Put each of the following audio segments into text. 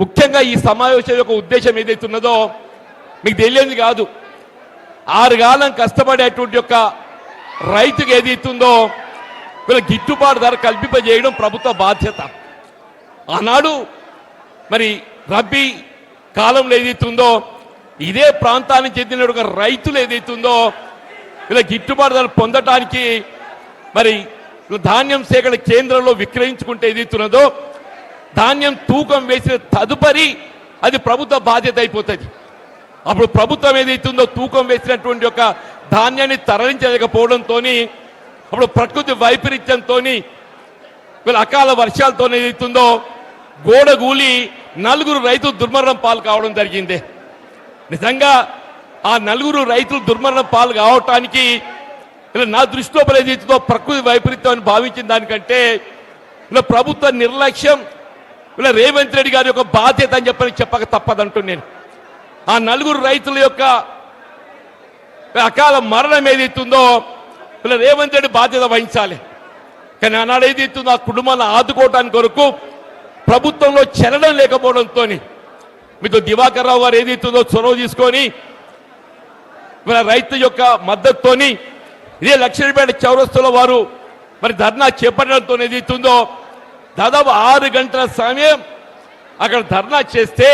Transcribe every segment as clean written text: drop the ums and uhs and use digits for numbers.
ముఖ్యంగా ఈ సమావేశం యొక్క ఉద్దేశం ఏదైతున్నదో మీకు తెలియదు కాదు. 6 కాలం కష్టపడేటువంటి యొక్క రైతుకి ఏదైతుందో వీళ్ళ గిట్టుబాటు ధర కల్పింపజేయడం ప్రభుత్వ బాధ్యత. ఆనాడు మరి రబ్బీ కాలంలో ఏదైతుందో ఇదే ప్రాంతానికి చెందిన ఒక రైతులు ఏదైతుందో వీళ్ళ గిట్టుబాటు ధర పొందటానికి మరి ధాన్యం సేకరణ కేంద్రంలో విక్రయించుకుంటే ఏదైతున్నదో ధాన్యం తూకం వేసిన తదుపరి అది ప్రభుత్వ బాధ్యత అయిపోతుంది. అప్పుడు ప్రభుత్వం ఏదైతుందో తూకం వేసినటువంటి ఒక ధాన్యాన్ని తరలించలేకపోవడంతో అప్పుడు ప్రకృతి వైపరీత్యంతో వీళ్ళ అకాల వర్షాలతో ఏదైతుందో గోడగూలి 4 రైతులు దుర్మరణం పాలు కావడం జరిగింది. నిజంగా ఆ 4 రైతులు దుర్మరణం పాలు కావటానికి నా దృష్టిలో ఏదైతుందో ప్రకృతి వైపరీత్యం అని భావించిన దానికంటే ఇలా ప్రభుత్వ నిర్లక్ష్యం ఇలా రేవంత్ రెడ్డి గారి యొక్క బాధ్యత అని చెప్పక తప్పదంటూ నేను ఆ 4 రైతుల యొక్క అకాల మరణం ఏదైతుందో ఇలా రేవంత్ రెడ్డి బాధ్యత వహించాలి. కానీ ఆనాడు ఏదైతుందో ఆ కుటుంబాలను ఆదుకోవడానికి కొరకు ప్రభుత్వంలో చలనం లేకపోవడంతో మీతో దివాకర్ రావు గారు ఏదైతుందో చొరవ తీసుకొని రైతు యొక్క మద్దతుతోని ఇదే లక్ష్మీపేట చౌరస్తులో వారు మరి ధర్నా చేపట్టడంతో ఏదైతుందో దాదాపు 6 గంటల సమయం అక్కడ ధర్నా చేస్తే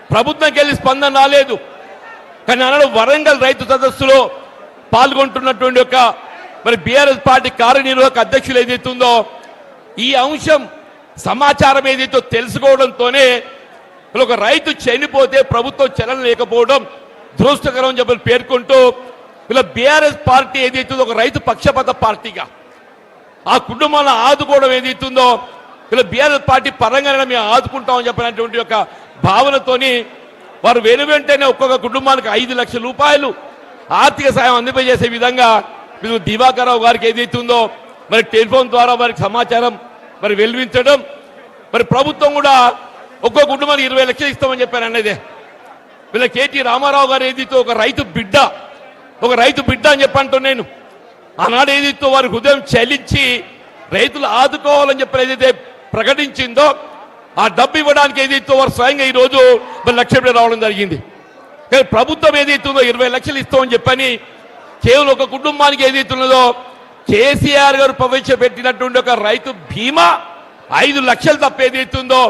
ప్రభుత్వంకి వెళ్ళి స్పందన రాలేదు. కానీ అన్నాడు వరంగల్ రైతు సదస్సులో పాల్గొంటున్నటువంటి ఒక మరి బీఆర్ఎస్ పార్టీ కార్యనిర్వాహక అధ్యక్షులు ఏదైతుందో ఈ అంశం సమాచారం ఏదైతే తెలుసుకోవడంతోనే ఒక రైతు చనిపోతే ప్రభుత్వం చలన లేకపోవడం దురదృష్టకరం అని చెప్పి పేర్కొంటూ ఇలా బీఆర్ఎస్ పార్టీ ఏదైతుందో ఒక రైతు పక్షపాత పార్టీగా ఆ కుటుంబాలను ఆదుకోవడం ఏదైతుందో ఇలా బీఆర్ఎస్ పార్టీ పరంగానే మేము ఆదుకుంటామని చెప్పినటువంటి ఒక భావనతోని వారు వెనువెంటనే ఒక్కొక్క కుటుంబానికి 5 లక్షల రూపాయలు ఆర్థిక సాయం అందింపజేసే విధంగా మీరు దివాకర్ రావు గారికి ఏదైతుందో మరి టెలిఫోన్ ద్వారా వారికి సమాచారం మరి వెలువించడం మరి ప్రభుత్వం కూడా ఒక్కొక్క కుటుంబానికి 20 లక్షలు ఇస్తామని చెప్పారు అన్నదే. వీళ్ళ కేటీ రామారావు గారు ఏదైతే ఒక రైతు బిడ్డ అని చెప్పంటూ నేను ఆనాడు ఏదైతే వారి హృదయం చలించి రైతులు ఆదుకోవాలని చెప్పి ఏదైతే ప్రకటించిందో ఆ డబ్బు ఇవ్వడానికి ఏదైతే వారు స్వయంగా ఈరోజు మరి లక్ష్యం రావడం జరిగింది. కానీ ప్రభుత్వం ఏదైతుందో 20 లక్షలు ఇస్తామని చెప్పని కేవలం ఒక కుటుంబానికి ఏదైతున్నదో కేసీఆర్ గారు ప్రవేశపెట్టినటువంటి ఒక రైతు బీమా 5 లక్షలు తప్ప ఏదైతుందో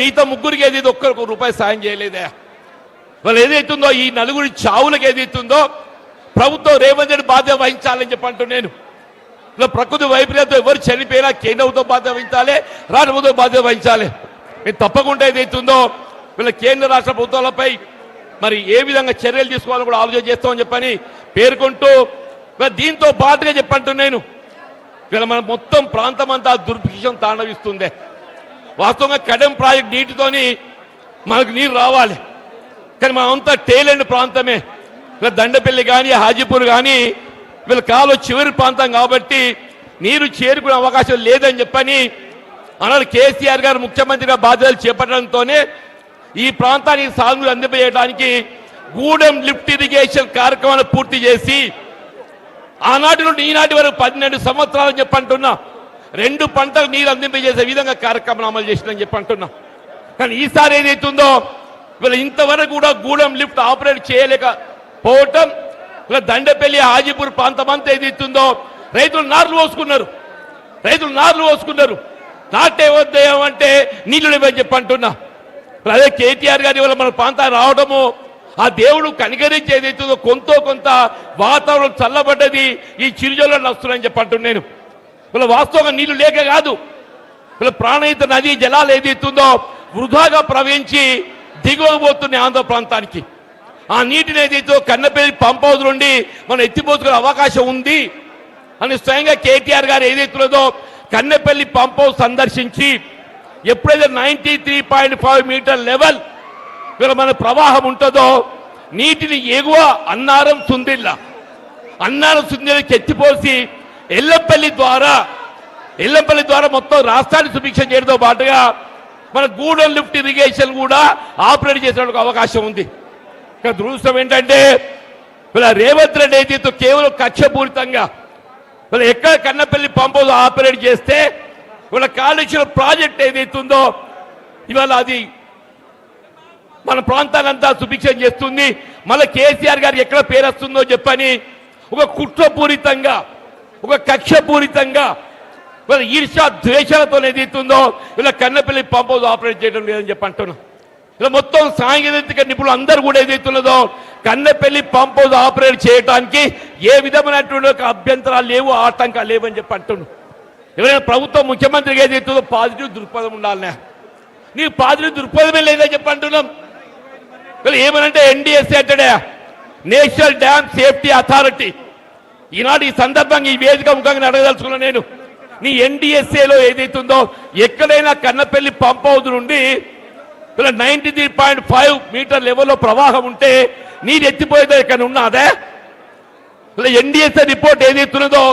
మిగతా ముగ్గురికి ఏదైతే ఒక్క రూపాయి సాయం చేయలేదే. వాళ్ళు ఏదైతుందో ఈ 4 చావులకు ఏదైతుందో ప్రభుత్వం రేవంత్ రెడ్డి బాధ్యత వహించాలని చెప్పంటూ నేను ఇలా ప్రకృతి వైపరీత్యం ఎవరు చనిపోయినా కేంద్రంతో బాధ్యత వహించాలి, రాష్ట్ర ప్రభుత్వం బాధ్యత వహించాలి. మీరు తప్పకుండా ఏదైతుందో వీళ్ళ కేంద్ర రాష్ట్ర ప్రభుత్వాలపై మరి ఏ విధంగా చర్యలు తీసుకోవాలని కూడా ఆలోచన చేస్తామని చెప్పని పేర్కొంటూ దీంతో పాటుగా చెప్పంటూ నేను వీళ్ళ మన మొత్తం ప్రాంతం అంతా దుర్భిక్షం తాండవిస్తుంది. వాస్తవంగా కడెం ప్రాజెక్ట్ నీటితోని మనకు నీరు రావాలి. కానీ మనమంతా టేలెండ్ ప్రాంతమే. వీళ్ళ దండపల్లి కానీ హాజీపూర్ కానీ వీళ్ళ కాలు చివరి ప్రాంతం కాబట్టి నీరు చేరుకునే అవకాశం లేదని చెప్పని అన్నాడు కేసీఆర్ గారు ముఖ్యమంత్రిగా బాధ్యతలు చేపట్టడంతోనే ఈ ప్రాంతానికి సాగునీరు అందింపజేయడానికి గూడెం లిఫ్ట్ ఇరిగేషన్ కార్యక్రమాన్ని పూర్తి చేసి ఆనాటి నుండి ఈనాటి వరకు 12 సంవత్సరాలు చెప్పంటున్నా 2 పంటలకు నీరు అందింపజేసే విధంగా కార్యక్రమం అమలు చేసిందని చెప్పంటున్నా. కానీ ఈసారి ఏదైతుందో వీళ్ళు ఇంతవరకు కూడా గూడెం లిఫ్ట్ ఆపరేట్ చేయలేకపోవటం ఇలా దండపల్లి హాజీపూర్ ప్రాంతం అంతా ఏదైతుందో రైతులు నార్లు పోసుకున్నారు. నాటే వద్దేమంటే నీళ్లు లేవని చెప్పంటున్నా. అదే కేటీఆర్ గారి వల్ల మన ప్రాంతాన్ని రావడము ఆ దేవుడు కనికరించి ఏదైతుందో కొంత వాతావరణం చల్లబడ్డది ఈ చిరుజల్లు వస్తున్నాయని చెప్పంటున్నాను నేను. వీళ్ళ వాస్తవంగా నీళ్లు లేక కాదు, వీళ్ళ ప్రాణహిత నదీ జలాలు ఏదైతుందో వృధాగా ప్రవహించి దిగువబోతున్నాయి ఆంధ్ర ప్రాంతానికి. ఆ నీటిని ఏదైతే కన్నపల్లి పంప్ హౌస్ నుండి మనం ఎత్తిపోసుకునే అవకాశం ఉంది అని స్వయంగా కేటీఆర్ గారు ఏదైతున్నదో కన్నపల్లి పంప్ హౌస్ సందర్శించి ఎప్పుడైతే 93.5 మీటర్ లెవెల్ మన ప్రవాహం ఉంటుందో నీటిని ఎగువ అన్నారం సుందిళ్ళ ఎత్తిపోసి ఎల్లంపల్లి ద్వారా మొత్తం రాష్ట్రాన్ని సుభిక్షం చేయడంతో పాటుగా మన గూడెం లిఫ్ట్ ఇరిగేషన్ కూడా ఆపరేట్ చేసే అవకాశం ఉంది. దురదృష్టం ఏంటంటే వీళ్ళ రేవంత్ రెడ్డి ఏదైతే కేవలం కక్షపూరితంగా వీళ్ళు ఎక్కడ కన్నపల్లి పంప్ హౌస్ ఆపరేట్ చేస్తే వీళ్ళ కాళేశ్వరం ప్రాజెక్ట్ ఏదైతుందో ఇవాళ అది మన ప్రాంతాలంతా సుభిక్షం చేస్తుంది. మళ్ళీ కేసీఆర్ గారికి ఎక్కడ పేరు వస్తుందో చెప్పని ఒక కుట్రపూరితంగా, ఒక కక్షపూరితంగా, వీళ్ళ ఈర్ష్యా ద్వేషాలతో ఏదైతుందో వీళ్ళ కన్నెపల్లి పంప్ హౌస్ ఆపరేట్ చేయడం లేదని చెప్పి అంటున్నాం. ఇలా మొత్తం సాంకేతిక నిపుణులు అందరూ కూడా ఏదైతున్నదో కన్నెపల్లి పంప్ హౌస్ ఆపరేట్ చేయడానికి ఏ విధమైనటువంటి అభ్యంతరాలు లేవు, ఆటంకాలు లేవని చెప్పి అంటున్నాం. ఎవరైనా ప్రభుత్వం ముఖ్యమంత్రికి ఏదైతుందో పాజిటివ్ దృక్పథం ఉండాలనే, నీకు పాజిటివ్ దృక్పథమే లేదని చెప్పి అంటున్నాం. ఏమనంటే ఎన్డీఎస్ఏ అంటాడే, నేషనల్ డ్యామ్ సేఫ్టీ అథారిటీ. ఈనాడు ఈ సందర్భంగా ఈ వేదిక ముఖంగా అడగదలుచుకున్నా నేను, నీ ఎన్డీఎస్ఏలో ఏదైతుందో ఎక్కడైనా కన్నపల్లి పంప్ హౌస్ నుండి 93.5 మీటర్ లెవెల్లో ప్రవాహం ఉంటే నీరు ఎత్తిపోయేదో ఇక్కడ ఉన్నదే? ఎన్డీఎస్ఏ రిపోర్ట్ ఏదైతున్నదో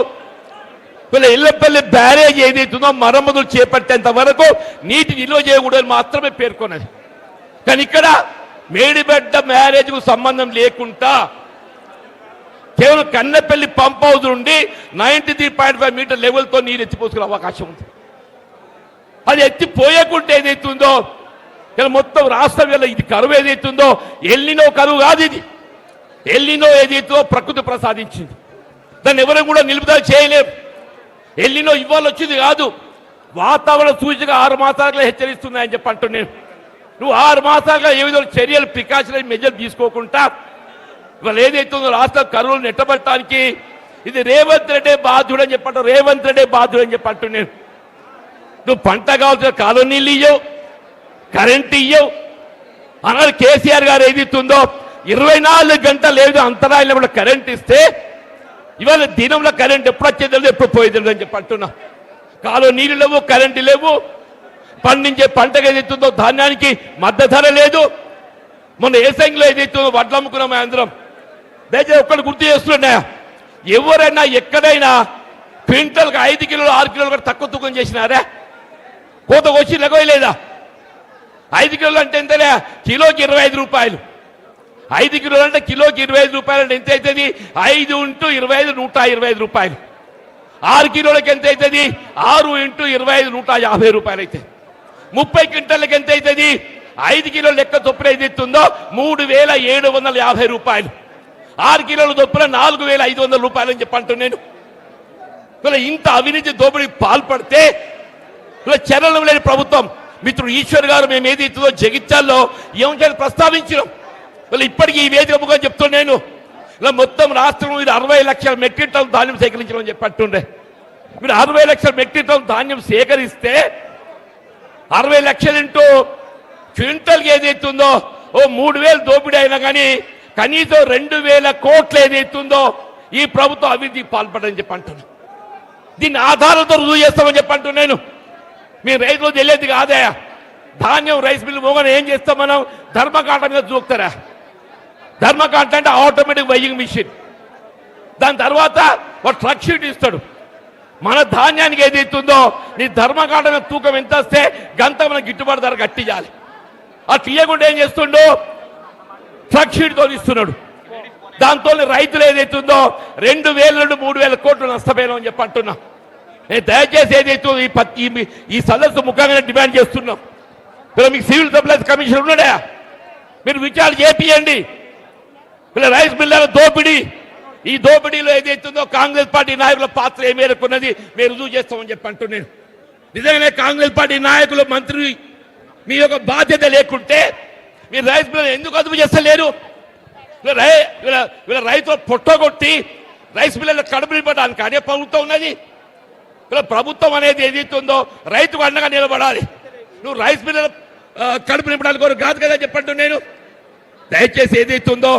ఎల్లపల్లి బ్యారేజ్ ఏదైతుందో మరమ్మతులు చేపట్టేంత వరకు నీటి నిల్వ చేయకూడదని మాత్రమే పేర్కొన్నది. కానీ ఇక్కడ మేడిబెడ్డ మ్యారేజ్ కు సంబంధం లేకుండా కేవలం కన్నెపల్లి పంప్ హౌస్ నుండి 93.5 మీటర్ లెవెల్తో నీరు ఎత్తిపోసుకునే అవకాశం ఉంది. అది ఎత్తిపోయకుంటే ఏదైతుందో మొత్తం రాష్ట్రం వల్ల ఇది కరువు ఏదైతుందో ఎల్నినో కరువు కాదు, ఇది ఎల్నినో ఏదైతుందో ప్రకృతి ప్రసాదించింది. దాన్ని ఎవరైనా కూడా నిలుపుదల చేయలేరు. ఎల్నినో ఇవాళ వచ్చింది కాదు, వాతావరణ సూచిక 6 మాసాలుగా హెచ్చరిస్తున్నాయని చెప్పి అంటున్నాను. నువ్వు 6 మాసాలుగా ఏ విధంగా చర్యలు ప్రికాషనరీ మెజర్ తీసుకోకుండా ఇవాళ ఏదైతుందో రాష్ట్ర కరువులు నెట్టబట్టడానికి ఇది రేవంత్ రెడ్డి బాధ్యుడు అని చెప్పంటావు. రేవంత్ రెడ్డి బాధ్యుడు అని చెప్పి అంటున్నాను. నువ్వు పంట కావాల్సిన కాలువ నీళ్ళు ఇయ్యవు, కరెంట్ ఇయ్యవు. అన్నాడు కేసీఆర్ గారు ఏదైతుందో 24 గంటలు ఏదో అంతరాయంలో కూడా కరెంట్ ఇస్తే ఇవాళ దినంలో కరెంట్ ఎప్పుడు వచ్చేది ఎప్పుడు పోయేది అని చెప్పి అంటున్నా. కాలువ నీళ్ళు లేవు, కరెంటు లేవు, పండించే పంటకు ఏదైతుందో ధాన్యానికి మద్దతు ధర లేదు. మొన్న ఏసంగిలో ఏదైతుందో వడ్లు అమ్ముకున్నాం అందరం. దయచేసి ఒక్కడు గుర్తు చేస్తున్నా, ఎవరైనా ఎక్కడైనా క్వింటల్కి 5 కిలోలు 6 కిలోలు కూడా తక్కువ తూకం చేసినారా? కోత వచ్చి లెగవేయలేదా? 5 కిలోలు అంటే ఎంతలే? కిలోకి 25 రూపాయలు. 5 కిలోలు అంటే కిలోకి 25 రూపాయలు అంటే ఎంత అవుతుంది? 5 × 25 125 రూపాయలు. 6 కిలోలకి ఎంత అవుతుంది? 6 × 25 150 రూపాయలు అయితే 30 క్వింటల్కి ఎంత అవుతుంది? 5 కిలోల లెక్క చొప్పున ఏదైతుందో 3750 రూపాయలు. 6 కిలోల చొప్పున 4500 రూపాయలు అని చెప్పి అంటున్నాను. ఇంత అవినీతి దోపిడీకి పాల్పడితే చర్యలు లేని ప్రభుత్వం. మిత్రుడు ఈశ్వర్ గారు మేము ఏదైతుందో జగిత్యాల్లో ఏమంటే ప్రస్తావించినాం. ఇప్పటికీ ఈ వేదిక ముఖం చెప్తున్నాను, ఇలా మొత్తం రాష్ట్రంలో మీరు 60 లక్షల మెట్రిక్ టన్ ధాన్యం సేకరించడం చెప్పి అంటుండే. మీరు 60 లక్షల మెట్రిక్ టన్ ధాన్యం సేకరిస్తే 60 లక్షలు ఇంటూ క్వింటల్కి ఏదైతుందో 3000 దోపిడీ అయినా కానీ కనీసం 2000 కోట్లు ఏదైతుందో ఈ ప్రభుత్వం అవినీతికి పాల్పడని చెప్పి అంటున్నాను. దీన్ని ఆధారంతో రుజువు చేస్తామని చెప్పి అంటున్నాను. మీ రైతులు తెలియదు కాదా? ధాన్యం రైస్ మిల్లు మోగన ఏం చేస్తాం మనం? ధర్మకాంట మీద చూస్తారా? ధర్మకాంట అంటే ఆటోమేటిక్ వెయ్యింగ్ మిషన్. దాని తర్వాత ఒక ట్రక్ షీట్ ఇస్తాడు. మన ధాన్యానికి ఏదైతుందో నీ ధర్మకాంట మీద తూకం ఎంత వస్తే గంత మన గిట్టుబాటు ధర కట్టించాలి. ఆ తీయకుండా ఏం చేస్తుండో ట్రక్ షీట్తో ఇస్తున్నాడు. దాంతో రైతులు ఏదైతుందో 2000 నుండి 3000 కోట్లు నష్టపోయినా అని చెప్పి అంటున్నా. నేను దయచేసి ఏదైతే ఈ సదస్సు ముఖ్యంగా డిమాండ్ చేస్తున్నాం. మీకు సివిల్ సప్లైస్ కమిషన్ ఉన్నాడా? మీరు విచారణ చేపియండి. రైస్ మిల్లర్ల దోపిడీ, ఈ దోపిడీలో ఏదైతుందో కాంగ్రెస్ పార్టీ నాయకుల పాత్ర ఏ మేరకు ఉన్నది మేము రుజువు చేస్తామని చెప్పి అంటున్నాను. నిజంగానే కాంగ్రెస్ పార్టీ నాయకులు మంత్రి మీ యొక్క బాధ్యత లేకుంటే మీరు రైస్ మిల్లర్ ఎందుకు అదుపు చేస్తలేరు? వీళ్ళ రైతులు పొట్టగొట్టి రైస్ మిల్లర్ల కడుపు నింపడానికి అనే ప్రభుత్వం ఉన్నది. ప్రభుత్వం అనేది ఏదైతుందో రైతుకు అండగా నిలబడాలి. నువ్వు రైస్ మిల్లర్ కడుపు నింపడానికి కూడా కాదు కదా చెప్పంటు నేను. దయచేసి ఏదైతుందో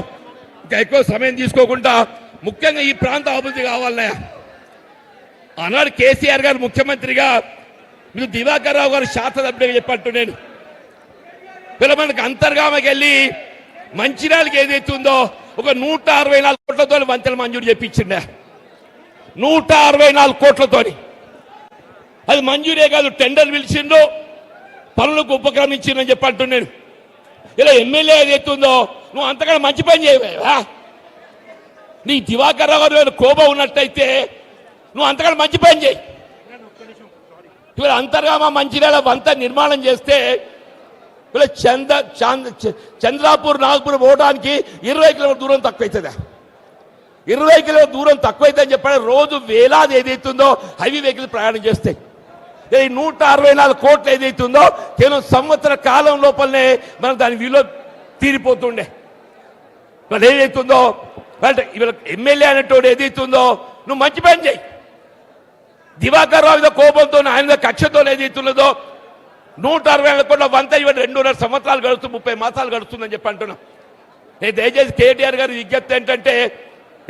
ఇంకా ఎక్కువ సమయం తీసుకోకుండా ముఖ్యంగా ఈ ప్రాంత అభివృద్ధి కావాలనే ఆనాడు కేసీఆర్ గారు ముఖ్యమంత్రిగా మీరు దివాకర్ రావు గారు శాసనసభ్యుడిగా చెప్పంటు నేను. మనకు అంతర్గామకి వెళ్ళి మంచిర్యాలకి ఏదైతుందో ఒక 164 కోట్లతో వంతెన మంజూరు చేపించిండే. 164 కోట్లతోని అది మంజూరే కాదు, టెండర్ పిలిచిండు, పనులకు ఉపక్రమించిందని చెప్పి అంటున్నాను. ఇలా ఎమ్మెల్యే ఏదైతుందో నువ్వు అంతకన్నా మంచి పని చేయవా? నీ దివాకర్ రావు గారు కోపం ఉన్నట్టయితే నువ్వు అంతకన్నా మంచి పని చేయి. ఇవాళ అంతర్గామ మంచిర్యాల వంత నిర్మాణం చేస్తే ఇలా చంద్రాపూర్ నాగపూర్ పోవడానికి 20 కిలోమీటర్ దూరం తక్కువైతుందా? 20 కిలోమీటర్ దూరం తక్కువైతే అని చెప్పాడు. రోజు వేలాది ఏదైతుందో హైవే వెహికల్ ప్రయాణం చేస్తాయి. 164 కోట్లు ఏదైతుందో కేవలం సంవత్సర కాలం లోపలనే మనం దాని విలువ తీరిపోతుండే. వాళ్ళు ఏదైతుందో వీళ్ళ ఎమ్మెల్యే అనేటోడు ఏదైతుందో నువ్వు మంచి పని చేయి. దివాకర్ రావు కోపంతో ఆయన కక్షతో ఏదైతున్నదో 160 కోట్ల వంత ఇవ్వండి. 2.5 సంవత్సరాలు గడుస్తుంది, 30 మాసాలు గడుస్తుందని చెప్పి అంటున్నాం. నేను దయచేసి కేటీఆర్ గారి విజ్ఞప్తి ఏంటంటే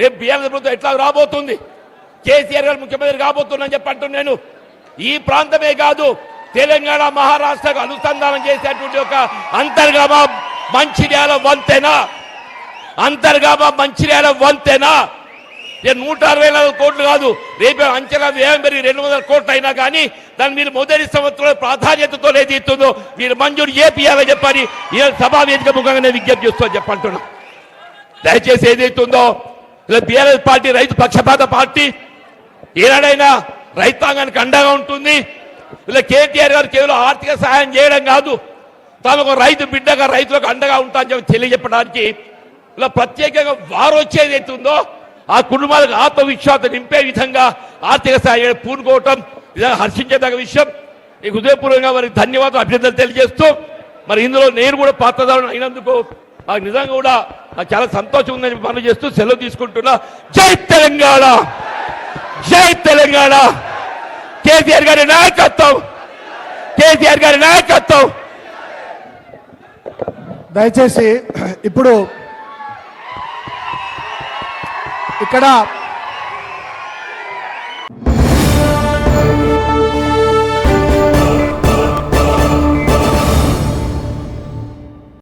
రేపు బీఆర్ఎస్ ప్రభుత్వం ఎట్లా రాబోతుంది, కేసీఆర్ గారు ముఖ్యమంత్రి కాబోతుందని చెప్పి అంటున్నాను. ఈ ప్రాంతమే కాదు తెలంగాణ మహారాష్ట్రకు అనుసంధానం చేసేటువంటి ఒక అంతర్గామ మంచిర్యాల వంతెన 164 కోట్లు కాదు, రేపు అంచనా వ్యయం పెరిగి 200 కోట్లు అయినా కానీ దాన్ని మీరు మొదటి సంవత్సరంలో ప్రాధాన్యతతో ఏదైతుందో మీరు మంజూరు చేపియాలని చెప్పని ఈ సభా వేదిక ముఖంగా నేను విజ్ఞప్తి చేస్తూ చెప్పంటున్నా. దయచేసి ఏదైతుందో ఇలా బీఆర్ఎస్ పార్టీ రైతు పక్షపాత పార్టీ, ఏనాడైనా రైతాంగానికి అండగా ఉంటుంది. ఇలా కేటీఆర్ గారు కేవలం ఆర్థిక సహాయం చేయడం కాదు, తాను ఒక రైతు బిడ్డగా రైతులకు అండగా ఉంటా అని చెప్పి తెలియజెప్పడానికి ఇలా ప్రత్యేకంగా వారు వచ్చేది అవుతుందో ఆ కుటుంబాలకు ఆత్మవిశ్వాసం నింపే విధంగా ఆర్థిక సహాయం పూనుకోవటం నిజంగా హర్షించేదగ్గ విషయం. ఈ హృదయపూర్వకంగా వారికి ధన్యవాదాలు, అభినందనలు తెలియజేస్తూ మరి ఇందులో నేను కూడా పాత్రదారులు అయినందుకు నాకు నిజంగా కూడా నాకు చాలా సంతోషం ఉందని మనం చేస్తూ సెలవు తీసుకుంటున్నా. జై తెలంగాణ, జై తెలంగాణ, కేసీఆర్ గారి నాయకత్వం, కేసీఆర్ గారి నాయకత్వం. దయచేసి ఇప్పుడు ఇక్కడ